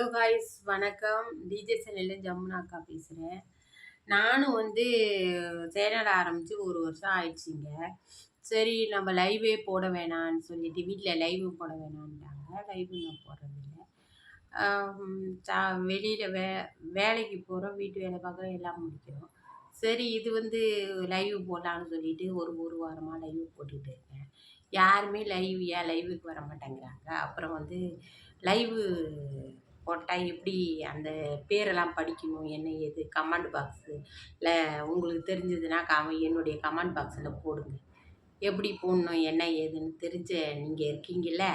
Hello guys, வணக்கம். DJ சேனலில் ஜமுனா அக்கா பேசுகிறேன். நானும் சேனல் ஆரம்பித்து 1 வருஷம் ஆயிடுச்சுங்க. சரி, நம்ம லைவே போட வேணான்னு சொல்லிட்டு வீட்டில் லைவு போட வேணான்ட்டாங்க. லைவு நான் போடுறதில்ல. வெளியில் வேலைக்கு போகிறோம், வீட்டு வேலை பார்க்குறோம், எல்லாம் முடிக்கிறோம். சரி, இது லைவ் போடலான்னு சொல்லிட்டு ஒரு வாரமாக லைவ் போட்டுக்கிட்டு இருக்கேன். யாருமே லைவுக்கு வர மாட்டேங்கிறாங்க. அப்புறம் லைவு போட்டால் எப்படி அந்த பேரெல்லாம் படிக்கணும், என்ன ஏது கமெண்ட் பாக்ஸில் உங்களுக்கு தெரிஞ்சதுன்னா என்னுடைய கமெண்ட் பாக்ஸில் போடுங்க. எப்படி போடணும், என்ன ஏதுன்னு தெரிஞ்ச நீங்கள் இருக்கீங்கள்ல,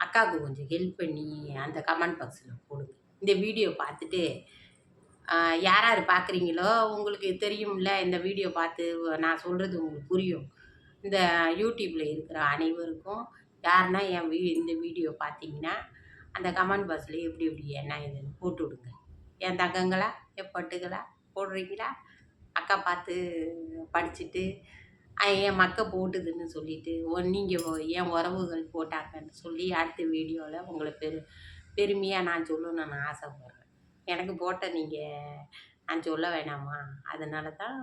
அக்காவுக்கு கொஞ்சம் ஹெல்ப் பண்ணி அந்த கமெண்ட் பாக்ஸில் போடுங்க. இந்த வீடியோ பார்த்துட்டு யார் யார் பார்க்குறீங்களோ உங்களுக்கு தெரியும்ல, இந்த வீடியோ பார்த்து நான் சொல்கிறது உங்களுக்கு புரியும். இந்த யூடியூப்பில் இருக்கிற அனைவருக்கும் யாருன்னா இந்த வீடியோ பார்த்தீங்கன்னா அந்த கமெண்ட் பாக்ஸில் எப்படி என்ன இதுன்னு போட்டு விடுங்க. என் தங்கங்களா, என் பட்டுகளா போடுறீங்களா? அக்கா பார்த்து படிச்சுட்டு என் மக்க போட்டுதுன்னு சொல்லிட்டு நீங்கள் என் உறவுகள் போட்டாங்கன்னு சொல்லி அடுத்த வீடியோவில் உங்களை பெருமையாக நான் சொல்லணும்னு ஆசைப்படுறேன். எனக்கு போட்ட நான் சொல்ல வேணாமா? அதனால தான்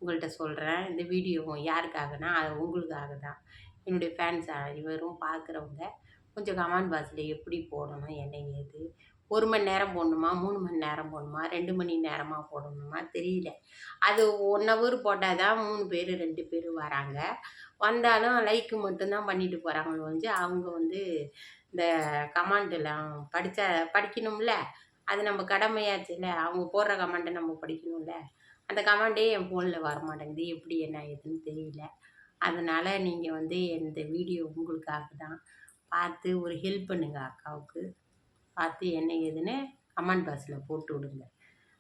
உங்கள்கிட்ட சொல்கிறேன். இந்த வீடியோ யாருக்காகனா அது உங்களுக்காக தான். என்னுடைய ஃபேன்ஸ் அனைவரும் பார்க்குறவங்க கொஞ்சம் கமெண்ட் பாக்ஸில் எப்படி போடணும், என்ன ஏது, 1 மணி நேரம் போடணுமா, 3 மணி நேரம் போடணுமா, 2 மணி நேரமாக போடணுமா தெரியல. அது 1 ஹவர் போட்டால் தான் 3 பேர் 2 பேர் வராங்க. வந்தாலும் லைக்கு மட்டும்தான் பண்ணிட்டு போகிறாங்களோ ஒழிஞ்சு அவங்க இந்த கமெண்டெல்லாம் படிக்கணும்ல, அது நம்ம கடமையாச்சுல்ல. அவங்க போடுற கமெண்ட்டை நம்ம படிக்கணும்ல. அந்த கமெண்டே என் ஃபோனில் வரமாட்டேங்குது. எப்படி என்ன ஏதுன்னு தெரியல. அதனால் நீங்கள் இந்த வீடியோ உங்களுக்காக தான். பார்த்து ஒரு ஹெல்ப் பண்ணுங்கள் அக்காவுக்கு. பார்த்து என்ன ஏதுன்னு கமெண்ட் பாக்ஸில் போட்டு விடுங்க.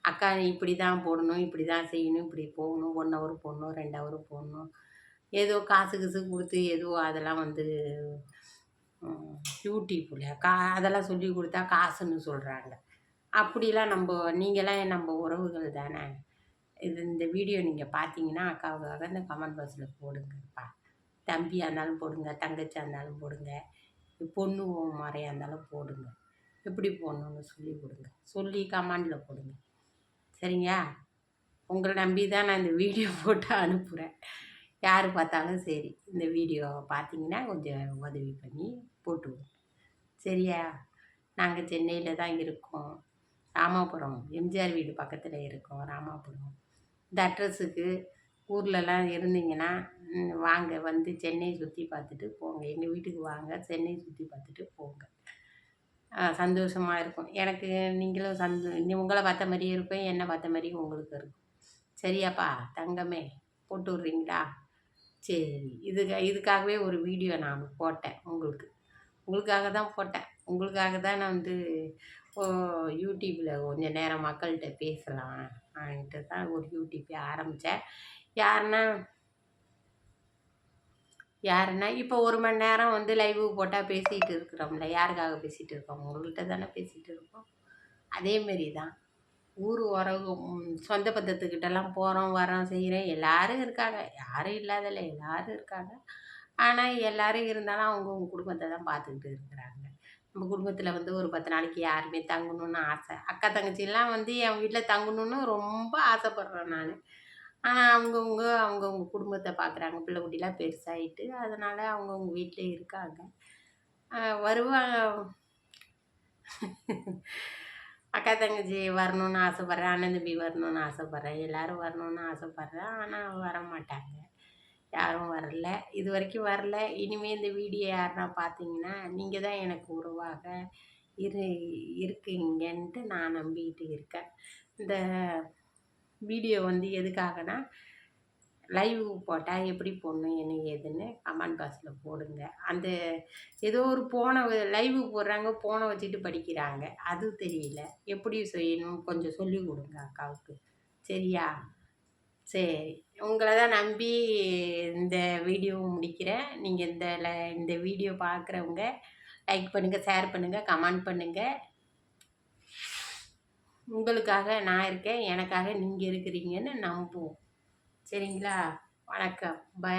அக்கா இப்படி தான் போடணும், இப்படி தான் செய்யணும், இப்படி போகணும், 1 ஹவர் போடணும், 2 ஹவர் போடணும், ஏதோ காசு கொடுத்து ஏதோ அதெல்லாம் யூடியூப்பில் அதெல்லாம் சொல்லி கொடுத்தா காசுன்னு சொல்கிறாங்க. அப்படிலாம் நீங்களாம் நம்ம உறவுகள் தானே. இந்த வீடியோ நீங்கள் பார்த்தீங்கன்னா அக்காவுக்காக இந்த கமெண்ட் பாக்ஸில் போடுங்கப்பா. தம்பியாக இருந்தாலும் போடுங்க, தங்கச்சியாக இருந்தாலும் போடுங்க, பொண்ணு முறையாக இருந்தாலும் போடுங்க. எப்படி போடணுன்னு சொல்லி கொடுங்க. சொல்லி கமெண்டில் போடுங்க. சரிங்க? உங்களை நம்பி தான் நான் இந்த வீடியோ போட்டு அனுப்புகிறேன். யார் பார்த்தாலும் சரி, இந்த வீடியோவை பார்த்தீங்கன்னா கொஞ்சம் உதவி பண்ணி போட்டுவிடுங்க. சரியா? நாங்கள் சென்னையில் தான் இருக்கோம். ராமாபுரம் எம்ஜிஆர் வீடு பக்கத்தில் இருக்கோம். ராமாபுரம் இந்த அட்ரஸுக்கு ஊர்லலாம் இருந்தீங்கன்னா வாங்க, சென்னை சுற்றி பார்த்துட்டு போங்க. எங்கள் வீட்டுக்கு வாங்க, சென்னை சுற்றி பார்த்துட்டு போங்க. சந்தோஷமாக இருக்கும். எனக்கு நீங்களும் உங்களை பார்த்த மாதிரியும் இருக்கும், என்னை பார்த்த மாதிரியும் உங்களுக்கு இருக்கும். சரியாப்பா தங்கமே? போட்டு விட்றீங்களா? சரி, இதுக்காகவே ஒரு வீடியோ நான் போட்டேன். உங்களுக்காக தான் போட்டேன். உங்களுக்காக தான் நான் யூடியூப்பில் கொஞ்சம் நேரம் மக்கள்கிட்ட பேசலாம்ன்ட்டு தான் ஒரு யூடியூப்பே ஆரம்பித்தேன். யாருன்னா இப்போ 1 மணி நேரம் லைவு போட்டால் பேசிகிட்டு இருக்கிறோம்ல. யாருக்காக பேசிகிட்டு இருக்கோம்? உங்கள்கிட்ட தானே பேசிகிட்டு இருக்கோம். அதேமாரி தான் ஊர் உறவு சொந்த பந்தத்துக்கிட்டலாம் போகிறோம், வரோம், செய்கிறேன். எல்லோரும் இருக்காங்க, யாரும் இல்லாதல்ல, எல்லோரும் இருக்காங்க. ஆனால் எல்லோரும் இருந்தாலும் அவங்கவுங்க குடும்பத்தை தான் பார்த்துக்கிட்டு இருக்கிறாங்க. நம்ம குடும்பத்தில் ஒரு 10 நாளைக்கு யாருமே தங்கணும்னு ஆசை. அக்கா தங்கச்சிலாம் என் வீட்டில் தங்கணும்னு ரொம்ப ஆசைப்பட்றேன் நான். ஆனால் அவங்கவுங்க குடும்பத்தை பார்க்குறாங்க. பிள்ளை குட்டிலாம் பெருசாகிட்டு, அதனால் அவங்கவுங்க வீட்டில் இருக்காங்க. வருவாங்க. அக்கா தங்கச்சி வரணும்னு ஆசைப்பட்றேன், அண்ணன் தம்பி வரணும்னு ஆசைப்பட்றேன், எல்லோரும் வரணும்னு ஆசைப்பட்றேன். ஆனால் வரமாட்டாங்க, யாரும் வரல, இது வரைக்கும் வரல. இனிமேல் இந்த வீடியோ யாருன்னா பார்த்தீங்கன்னா நீங்கள் தான் எனக்கு உறவாக இருக்கீங்கன்ட்டு நான் நம்பிக்கிட்டு இருக்கேன். இந்த வீடியோ எதுக்காகனா லைவ் போட்டால் எப்படி போடணும், என்ன ஏதுன்னு கமெண்ட் பாக்ஸில் போடுங்க. ஏதோ ஒரு லைவு போடுறாங்க, ஃபோனை வச்சுட்டு படிக்கிறாங்க. அது தெரியல, எப்படி செய்யணும் கொஞ்சம் சொல்லி கொடுங்க அக்காவுக்கு. சரியா? சரி, உங்களை தான் நம்பி இந்த வீடியோவை முடிக்கிறேன். நீங்கள் இந்த வீடியோ பார்க்குறவங்க லைக் பண்ணுங்கள், ஷேர் பண்ணுங்கள், கமெண்ட் பண்ணுங்கள். உங்களுக்காக நான் இருக்கேன், எனக்காக நீங்கள் இருக்கிறீங்கன்னு நம்புவோம். சரிங்களா? வணக்கம், பை.